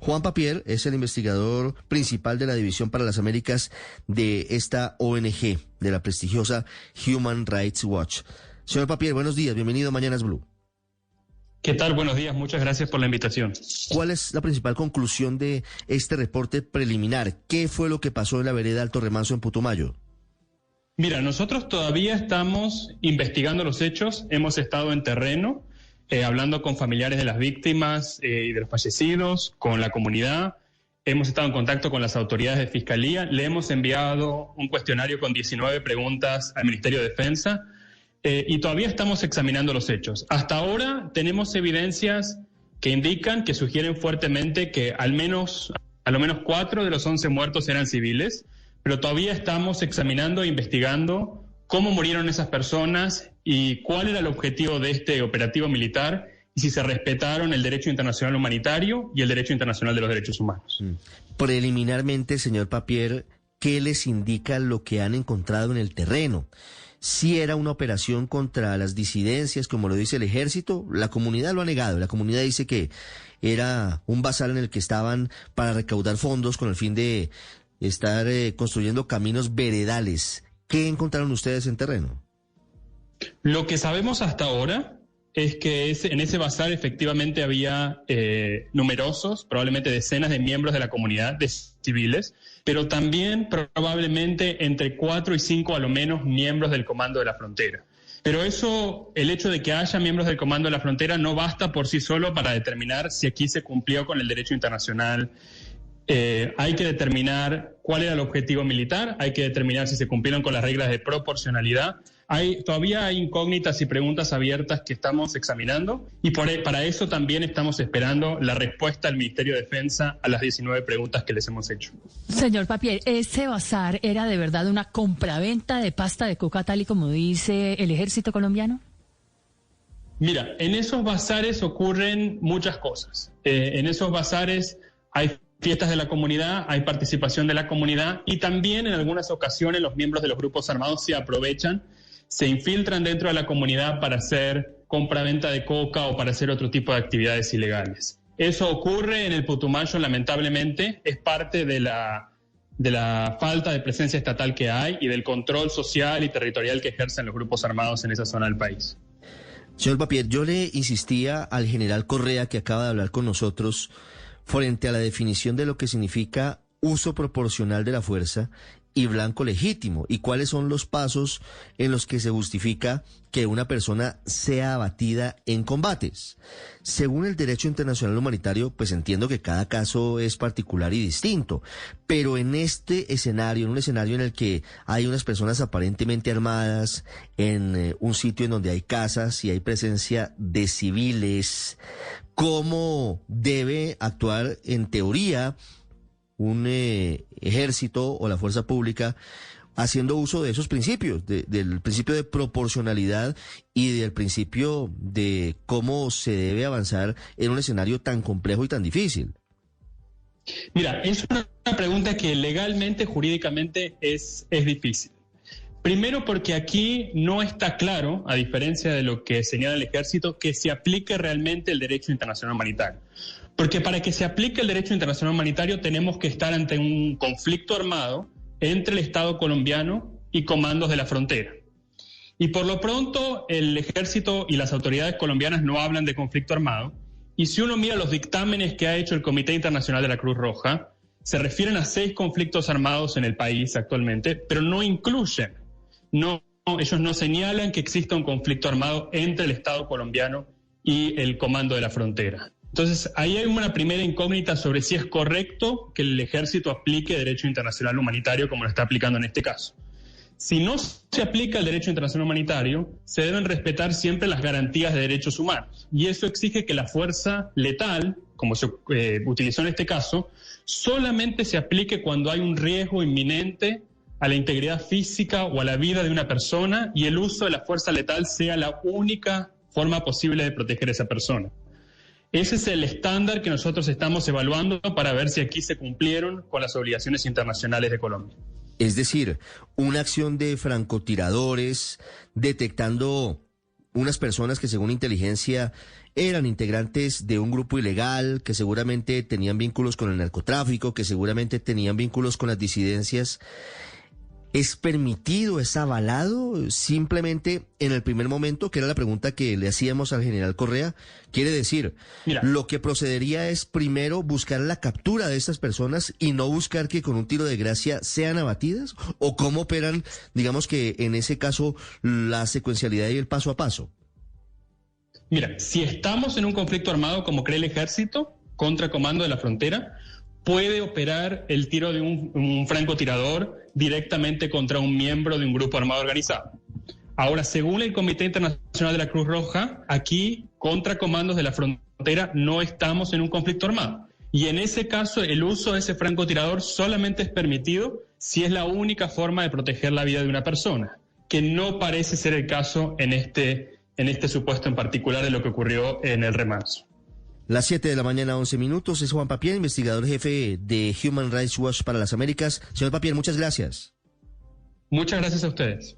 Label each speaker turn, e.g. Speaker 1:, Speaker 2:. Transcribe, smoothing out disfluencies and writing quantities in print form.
Speaker 1: Juan Papier es el investigador principal de la División para las Américas de esta ONG, de la prestigiosa Human Rights Watch. Señor Papier, buenos días, bienvenido a Mañanas Blue.
Speaker 2: ¿Qué tal? Buenos días, muchas gracias por la invitación.
Speaker 1: ¿Cuál es la principal conclusión de este reporte preliminar? ¿Qué fue lo que pasó en la vereda Alto Remanso en Putumayo?
Speaker 2: Mira, nosotros todavía estamos investigando los hechos, hemos estado en terreno, hablando con familiares de las víctimas y de los fallecidos, con la comunidad, hemos estado en contacto con las autoridades de Fiscalía, le hemos enviado un cuestionario con 19 preguntas al Ministerio de Defensa y todavía estamos examinando los hechos. Hasta ahora tenemos evidencias que indican, que sugieren fuertemente que a lo menos 4 de los 11 muertos eran civiles, pero todavía estamos examinando e investigando cómo murieron esas personas y cuál era el objetivo de este operativo militar y si se respetaron el derecho internacional humanitario y el derecho internacional de los derechos humanos.
Speaker 1: Preliminarmente, señor Papier, ¿qué les indica lo que han encontrado en el terreno? Si era una operación contra las disidencias, como lo dice el ejército, la comunidad lo ha negado. La comunidad dice que era un bazar en el que estaban para recaudar fondos con el fin de estar construyendo caminos veredales. ¿Qué encontraron ustedes en terreno?
Speaker 2: Lo que sabemos hasta ahora es que en ese bazar efectivamente había numerosos, probablemente decenas de miembros de la comunidad, de civiles, pero también probablemente entre 4 y 5 a lo menos miembros del Comando de la Frontera. Pero el hecho de que haya miembros del Comando de la Frontera no basta por sí solo para determinar si aquí se cumplió con el derecho internacional. Hay que determinar cuál era el objetivo militar, hay que determinar si se cumplieron con las reglas de proporcionalidad. Todavía hay incógnitas y preguntas abiertas que estamos examinando y para eso también estamos esperando la respuesta del Ministerio de Defensa a las 19 preguntas que les hemos hecho.
Speaker 3: Señor Papier, ¿ese bazar era de verdad una compraventa de pasta de coca tal y como dice el ejército colombiano?
Speaker 2: Mira, en esos bazares ocurren muchas cosas. En esos bazares hay fiestas de la comunidad, hay participación de la comunidad y también en algunas ocasiones los miembros de los grupos armados se aprovechan, se infiltran dentro de la comunidad para hacer compraventa de coca o para hacer otro tipo de actividades ilegales. Eso ocurre en el Putumayo, lamentablemente, es parte de la falta de presencia estatal que hay y del control social y territorial que ejercen los grupos armados en esa zona del país.
Speaker 1: Señor Papier, yo le insistía al general Correa, que acaba de hablar con nosotros, frente a la definición de lo que significa uso proporcional de la fuerza y blanco legítimo, y cuáles son los pasos en los que se justifica que una persona sea abatida en combates. Según el derecho internacional humanitario, pues entiendo que cada caso es particular y distinto, pero en este escenario, en un escenario en el que hay unas personas aparentemente armadas, en un sitio en donde hay casas y hay presencia de civiles, ¿cómo debe actuar en teoría un ejército o la fuerza pública haciendo uso de esos principios, del principio de proporcionalidad y del principio de cómo se debe avanzar en un escenario tan complejo y tan difícil?
Speaker 2: Mira, es una pregunta que legalmente, jurídicamente es difícil. Primero porque aquí no está claro, a diferencia de lo que señala el ejército, que se aplique realmente el derecho internacional humanitario. Porque para que se aplique el derecho internacional humanitario tenemos que estar ante un conflicto armado entre el Estado colombiano y comandos de la frontera. Y por lo pronto el ejército y las autoridades colombianas no hablan de conflicto armado. Y si uno mira los dictámenes que ha hecho el Comité Internacional de la Cruz Roja, se refieren a 6 conflictos armados en el país actualmente, pero no incluyen, ellos no señalan que exista un conflicto armado entre el Estado colombiano y el comando de la frontera. Entonces, ahí hay una primera incógnita sobre si es correcto que el ejército aplique derecho internacional humanitario como lo está aplicando en este caso. Si no se aplica el derecho internacional humanitario, se deben respetar siempre las garantías de derechos humanos. Y eso exige que la fuerza letal, como se utilizó en este caso, solamente se aplique cuando hay un riesgo inminente a la integridad física o a la vida de una persona y el uso de la fuerza letal sea la única forma posible de proteger a esa persona. Ese es el estándar que nosotros estamos evaluando para ver si aquí se cumplieron con las obligaciones internacionales de Colombia.
Speaker 1: Es decir, una acción de francotiradores detectando unas personas que según inteligencia eran integrantes de un grupo ilegal, que seguramente tenían vínculos con el narcotráfico, que seguramente tenían vínculos con las disidencias. ¿Es permitido, es avalado simplemente en el primer momento, que era la pregunta que le hacíamos al general Correa? Quiere decir,
Speaker 2: Mira,
Speaker 1: lo que procedería es primero buscar la captura de estas personas y no buscar que con un tiro de gracia sean abatidas, o cómo operan, digamos que en ese caso, la secuencialidad y el paso a paso.
Speaker 2: Mira, si estamos en un conflicto armado como cree el ejército contra Comando de la Frontera, puede operar el tiro de un francotirador directamente contra un miembro de un grupo armado organizado. Ahora, según el Comité Internacional de la Cruz Roja, aquí, contra comandos de la frontera, no estamos en un conflicto armado. Y en ese caso, el uso de ese francotirador solamente es permitido si es la única forma de proteger la vida de una persona, que no parece ser el caso en este supuesto en particular de lo que ocurrió en el remanso.
Speaker 1: Las 7 de la mañana, 11 minutos. Es Juan Papier, investigador jefe de Human Rights Watch para las Américas. Señor Papier, muchas gracias.
Speaker 2: Muchas gracias a ustedes.